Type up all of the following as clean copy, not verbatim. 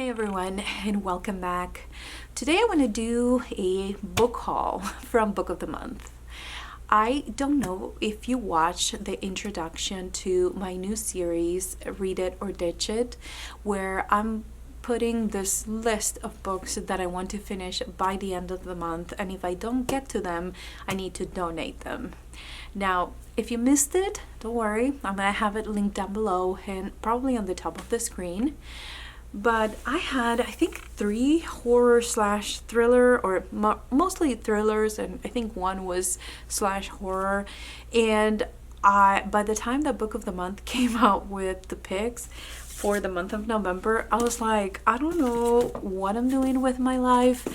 Hey everyone, and welcome back. Today I want to do a book haul from Book of the Month. I don't know if you watched the introduction to my new series, Read It or Ditch It, where I'm putting this list of books that I want to finish by the end of the month, and if I don't get to them, I need to donate them. Now, if you missed it, don't worry, I'm gonna have it linked down below and probably on the top of the screen. But I think 3 horror slash thriller, or mostly thrillers, and I think one was slash horror. And by the time the Book of the Month came out with the picks for the month of November, I was like, I don't know what I'm doing with my life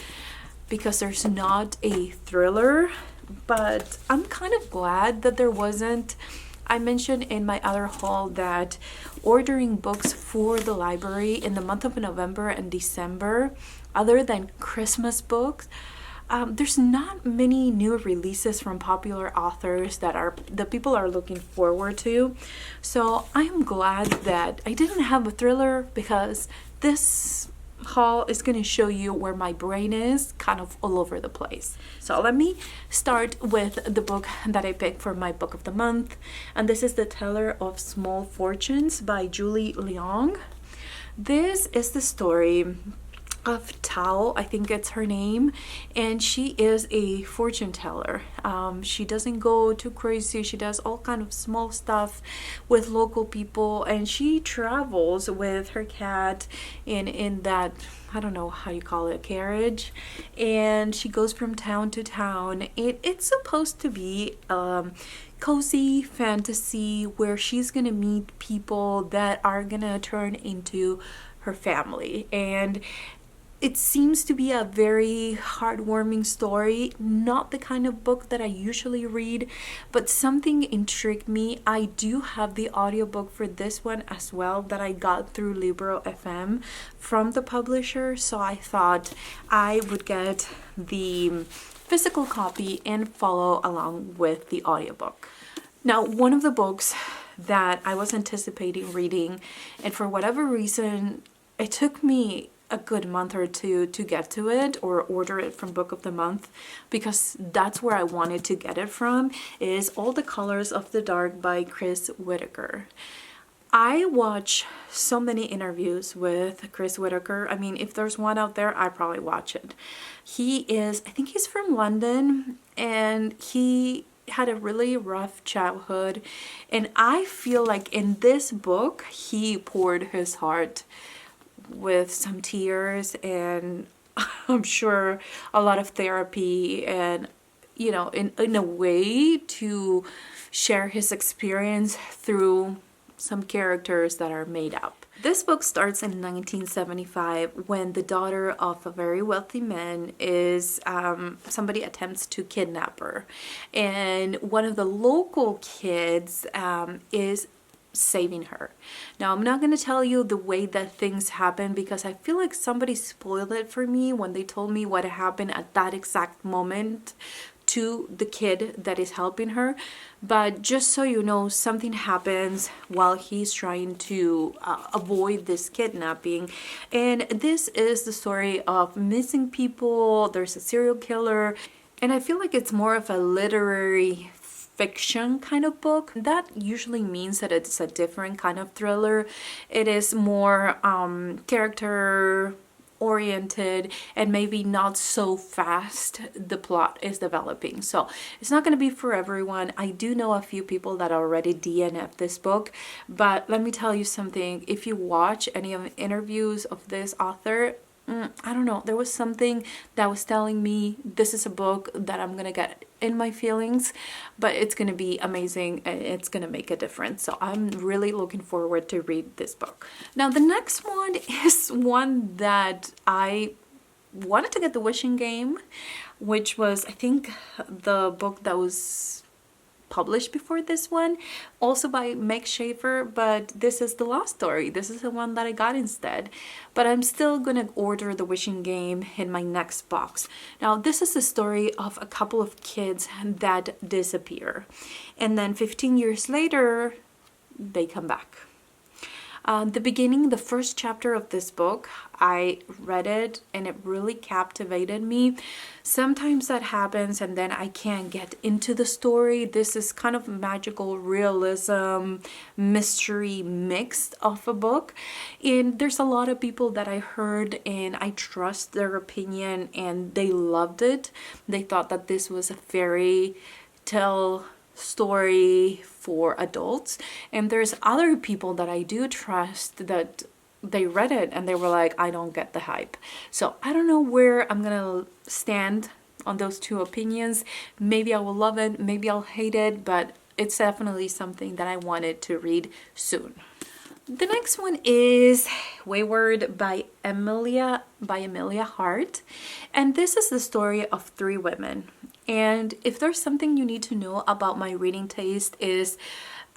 because there's not a thriller, but I'm kind of glad that there wasn't. I mentioned in my other haul that ordering books for the library in the month of November and December, other than Christmas books, there's not many new releases from popular authors that people are looking forward to. So I'm glad that I didn't have a thriller, because this haul is going to show you where my brain is kind of all over the place. So let me start with the book that I picked for my Book of the Month, and this is The Teller of Small Fortunes by Julie Leong. This is the story of Tao, I think it's her name, and she is a fortune teller. She doesn't go too crazy. She does all kind of small stuff with local people, and she travels with her cat in that, I don't know how you call it, carriage, and she goes from town to town. It's supposed to be cozy fantasy where she's gonna meet people that are gonna turn into her family, and it seems to be a very heartwarming story. Not the kind of book that I usually read, but something intrigued me. I do have the audiobook for this one as well that I got through Libro FM from the publisher, so I thought I would get the physical copy and follow along with the audiobook. Now, one of the books that I was anticipating reading, and for whatever reason, it took me a good month or two to get to it or order it from Book of the Month, because that's where I wanted to get it from, is All the Colors of the Dark by Chris Whitaker. I watch so many interviews with Chris Whitaker. I mean, if there's one out there, I probably watch it. I think he's from London, and he had a really rough childhood, and I feel like in this book he poured his heart with some tears, and I'm sure a lot of therapy, and in a way to share his experience through some characters that are made up. This book starts in 1975 when the daughter of a very wealthy man is somebody attempts to kidnap her, and one of the local kids is saving her. Now, I'm not going to tell you the way that things happen, because I feel like somebody spoiled it for me when they told me what happened at that exact moment to the kid that is helping her. But just so you know, something happens while he's trying to avoid this kidnapping, and this is the story of missing people. There's a serial killer, and I feel like it's more of a literary fiction kind of book. That usually means that it's a different kind of thriller. It is more character oriented, and maybe not so fast the plot is developing. So it's not going to be for everyone. I do know a few people that already DNF'd this book, but let me tell you something. If you watch any of the interviews of this author, I don't know, there was something that was telling me this is a book that I'm gonna get in my feelings, but it's gonna be amazing and it's gonna make a difference. So I'm really looking forward to read this book. Now, the next one is one that I wanted to get, The Wishing Game, which was, I think, the book that was published before this one, also by Meg Schaefer, but this is the last story. This is the one that I got instead, but I'm still gonna order The Wishing Game in my next box. Now, this is the story of a couple of kids that disappear, and then 15 years later they come back. The beginning, the first chapter of this book, I read it and it really captivated me. Sometimes that happens and then I can't get into the story. This is kind of magical realism, mystery mixed of a book. And there's a lot of people that I heard and I trust their opinion and they loved it. They thought that this was a fairy tale story for adults, and there's other people that I do trust that they read it and they were like, I don't get the hype. So I don't know where I'm gonna stand on those two opinions. Maybe I will love it, maybe I'll hate it, but it's definitely something that I wanted to read soon. The next one is Weyward by Emilia Hart, and this is the story of three women. And if there's something you need to know about my reading taste is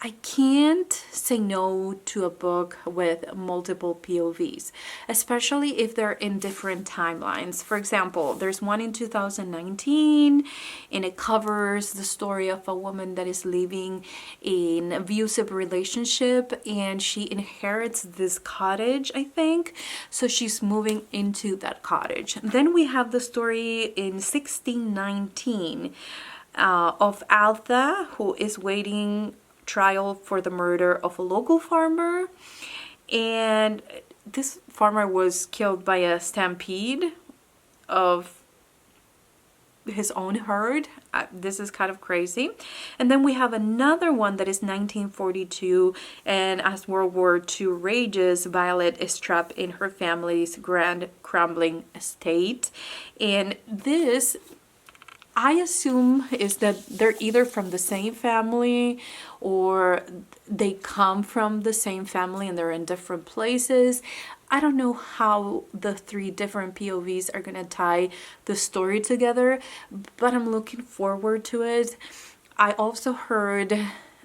I can't say no to a book with multiple POVs, especially if they're in different timelines. For example, there's one in 2019 and it covers the story of a woman that is living in an abusive relationship and she inherits this cottage, I think. So she's moving into that cottage. Then we have the story in 1619 of Alta, who is waiting trial for the murder of a local farmer, and this farmer was killed by a stampede of his own herd. This is kind of crazy. And then we have another one that is 1942, and as World War II rages, Violet is trapped in her family's grand crumbling estate. And this, I assume, is that they're either from the same family or they come from the same family and they're in different places. I don't know how the three different POVs are gonna tie the story together, but I'm looking forward to it. I also heard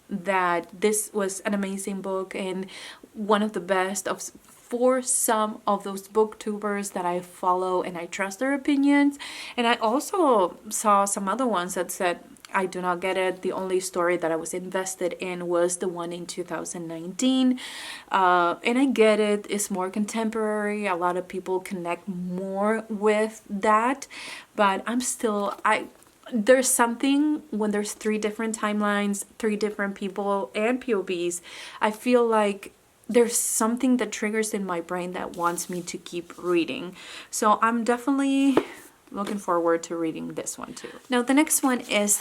that this was an amazing book and one of the best of for some of those booktubers that I follow and I trust their opinions. And I also saw some other ones that said, I do not get it. The only story that I was invested in was the one in 2019. And I get it. It's more contemporary. A lot of people connect more with that. But I'm still, there's something when there's three different timelines, three different people and POVs. I feel like there's something that triggers in my brain that wants me to keep reading. So I'm definitely looking forward to reading this one too. Now the next one is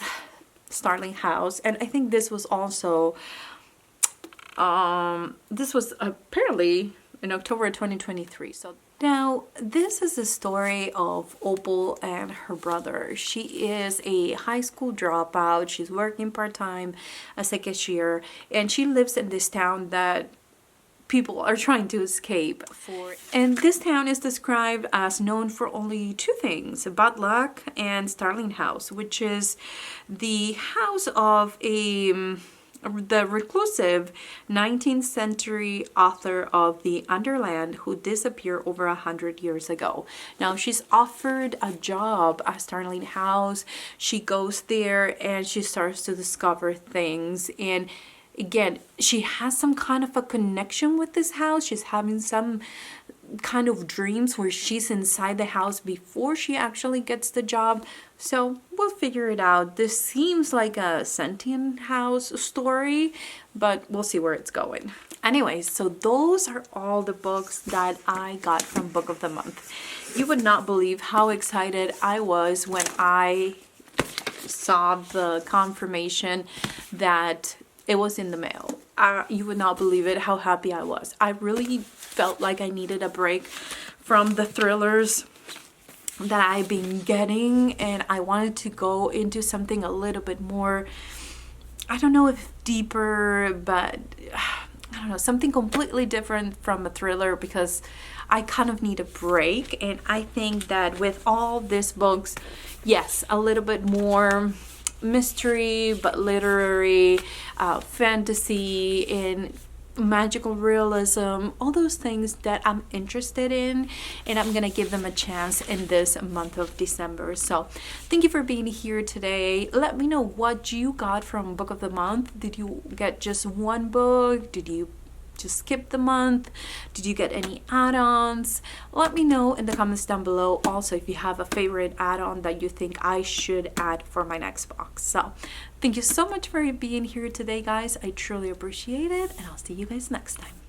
Starling House, and I think this was also this was apparently in October 2023. So now this is the story of Opal and her brother. She is a high school dropout. She's working part-time as a cashier, and she lives in this town that people are trying to escape for. And this town is described as known for only two things: bad luck and Starling House, which is the house of the reclusive 19th century author of The Underland who disappeared over 100 years ago. Now she's offered a job at Starling House. She goes there and she starts to discover things, and again, she has some kind of a connection with this house. She's having some kind of dreams where she's inside the house before she actually gets the job. So we'll figure it out. This seems like a sentient house story, but we'll see where it's going. Anyways, so those are all the books that I got from Book of the Month. You would not believe how excited I was when I saw the confirmation that it was in the mail. You would not believe it, how happy I was. I really felt like I needed a break from the thrillers that I've been getting, and I wanted to go into something a little bit more, I don't know if deeper, but I don't know, something completely different from a thriller, because I kind of need a break. And I think that with all these books, yes, a little bit more mystery, but literary, fantasy, and magical realism, all those things that I'm interested in, and I'm gonna give them a chance in this month of December. So thank you for being here today. Let me know what you got from Book of the Month. Did you get just one book? Did you just skip the month? Did you get any add-ons? Let me know in the comments down below. Also, if you have a favorite add-on that you think I should add for my next box. So thank you so much for being here today, guys. I truly appreciate it, and I'll see you guys next time.